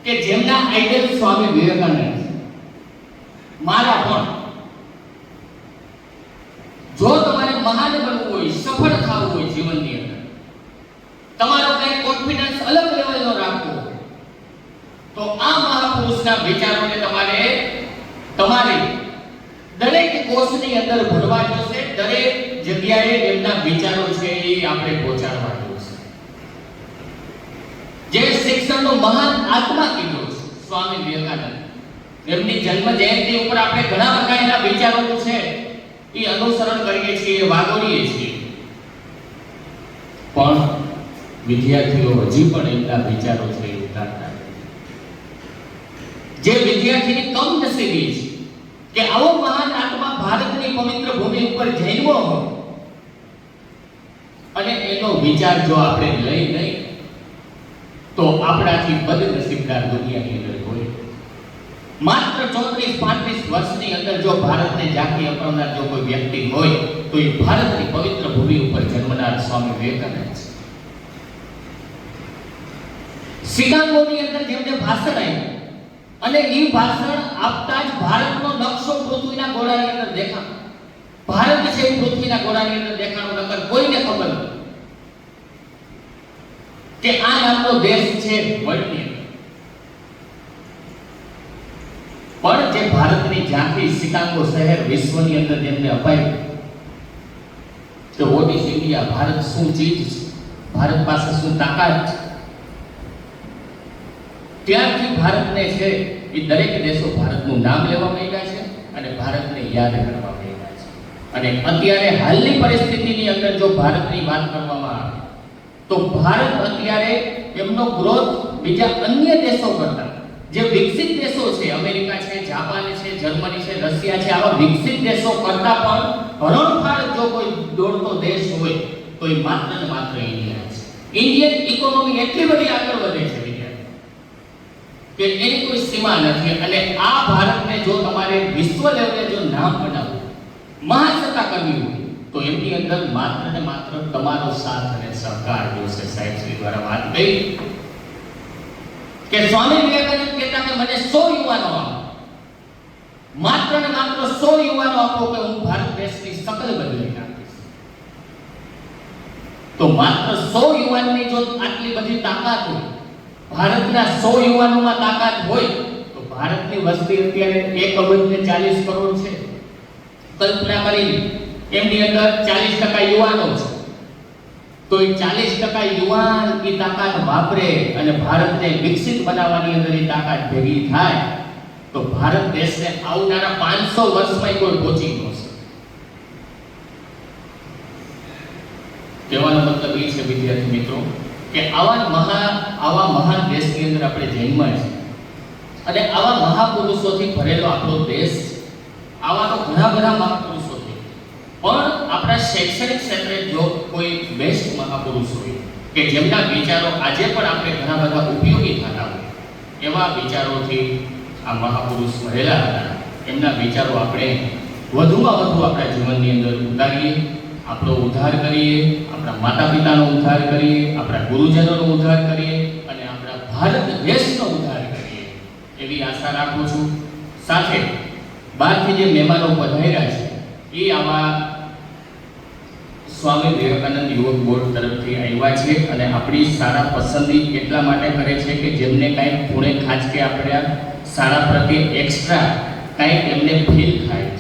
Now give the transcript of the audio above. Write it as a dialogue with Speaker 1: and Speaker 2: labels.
Speaker 1: કે જેમના આઈડલ સ્વામી વિવેકાનંદ મારા પણ જો તમારે મહાન બનવું હોય, સફળ થવું હોય જીવનની અંદર, તમારો કઈ કોન્ફિડન્સ અલગ લેવલનો રાખવો, તો આ મહાપુરુષના વિચારોને તમારે દરેક કોષની અંદર ભરવા જોશે, દરેક જગ્યાએ એમના વિચારો છે એ આપણે પહોંચાડવા જોશે. જે શિક્ષણનો મહાન આત્મા કીધો છે સ્વામી વિવેકાનંદ, એમની જન્મ જયંતિ ઉપર આપણે ઘણા બધા એના વિચારો છે એ અનુસરણ કરીએ છીએ, વાગોડીએ છીએ, પણ વિદ્યાર્થીઓ હજી પણ એમના વિચારો છે એ ઉતારતા. જે વિદ્યાર્થીની કમનસીબી છે કે આવો મહાન આત્મા ભારતની પવિત્ર ભૂમિ ઉપર જન્મ્યો હોય અને એનો વિચાર જો આપણે લઈ નહીં તો આપણાથી બદનસીબદાર દુનિયાની અંદર હોય. માત્ર 34-35 વર્ષની અંદર જો ભારતને ઝાંખી અપનાવનાર જો કોઈ વ્યક્તિ હોય તો એ ભારતની પવિત્ર ભૂમિ ઉપર જન્મનાર સ્વામી વિવેકાનંદ છે. શિકાગોની અંદર જેમને ભાષણ આપ્યું અને એ ભાષણ આપતા જ ભારતનો નકશો પૃથ્વીના ગોળાની અંદર દેખાણો. ભારત છે એ પૃથ્વીના ગોળાની અંદર દેખાણો, નકર કોઈને ખબર નથી કે આ નામનો દેશ છે વર્લ્ડની અંદર. પણ જે ભારતની ઝાંખી શિકાગો શહેર વિશ્વની અંદર જેમને અપાયું કે વોટ ઇઝ ઇન્ડિયા, ભારત શું ચીજ છે, ભારત પાસે શું તાકાત છે, ત્યારથી ભારતને છે એ દરેક દેશો ભારતનું નામ લેવા માંડ્યા છે અને ભારતને યાદ કરવા માંડ્યા છે. અને અત્યારે હાલની પરિસ્થિતિની અંદર જો ભારતની વાત કરવામાં આવે તો ભારત અત્યારે એમનો ગ્રોથ બીજા અન્ય દેશો કરતા, જે વિકસિત દેશો છે, અમેરિકા છે, જાપાન છે, જર્મની છે, રશિયા છે, આવા વિકસિત દેશો કરતા પણ હરણફાળ જો કોઈ દોડતો દેશ હોય તો એ માત્ર ને માત્ર ઇન્ડિયા છે. ઇન્ડિયન ઇકોનોમી એટલી બધી આગળ વધે છે કે એની કોઈ સીમા નથી. અને આ ભારતને જો તમારે વિશ્વ લેવલે જો નામ બનાવવું, મહાસત્તા કરવી હોય તો એમની અંદર માત્ર ને માત્ર તમારો સાથ અને સહકાર જોશે. સાહેબ શ્રી દ્વારા વાત કરી કે સ્વામી વિવેકાનંદ કહેતા કે મને 100 યુવાનો આપો, માત્ર ને માત્ર 100 યુવાનો આપો કે હું ભારત દેશની શકલ બદલી નાખીશ. તો માત્ર 100 યુવાનની જો આટલી બધી તાકાત હોય, ભારતના 100 યુવાનોમાં તાકાત હોય તો ભારતની વસ્તી અત્યારે 1,40 કરોડ છે. કલ્પના કરી એમની અંદર 40% યુવાનો છે તો એ 40% યુવાન એ તાકાત વાપરે અને ભારતને વિકસિત બનાવવાની અંદર એ તાકાત ભેગી થાય તો ભારત દેશને આવનારા 500 વર્ષમાં કોઈ પહોંચી ન શકે. કહેવાનો મતલબ એ છે વિદ્યાર્થી મિત્રો કે આવા મહાન દેશની અંદર આપણે જન્મ્યા છે અને આવા મહાપુરુષોથી ભરેલો આપણો દેશ છે. આવા તો ઘણા બધા મહાપુરુષો છે, પણ આપણા શૈક્ષણિક ક્ષેત્રે જો કોઈ બેસ્ટ મહાપુરુષ હોય કે જેમના વિચારો આજે પણ આપણે ઘણા બધા ઉપયોગી થતા હોય, એવા વિચારોથી આ મહાપુરુષ ભરેલા હતા. એમના વિચારો આપણે વધુમાં વધુ આપણા જીવનની અંદર ઉતારીએ, આપણો ઉદ્ધાર કરીએ, આપણા માતા પિતાનો ઉદ્ધાર કરીએ, આપણા ગુરુજનોનો ઉદ્ધાર કરીએ અને આપણા ભારત દેશનો ઉદ્ધાર કરીએ એવી આશા રાખું છું. સાથે બહારથી જે મહેમાનો પધાર્યા છે એ આવા સ્વામી વિવેકાનંદ યુવક બોર્ડ તરફથી આવ્યા છે અને આપણી શાળા પસંદગી એટલા માટે કરે છે કે જેમને કાંઈક પૂણે ખાંચ કે આપણે શાળા પ્રત્યે એક્સ્ટ્રા કાંઈક એમને ફીલ થાય.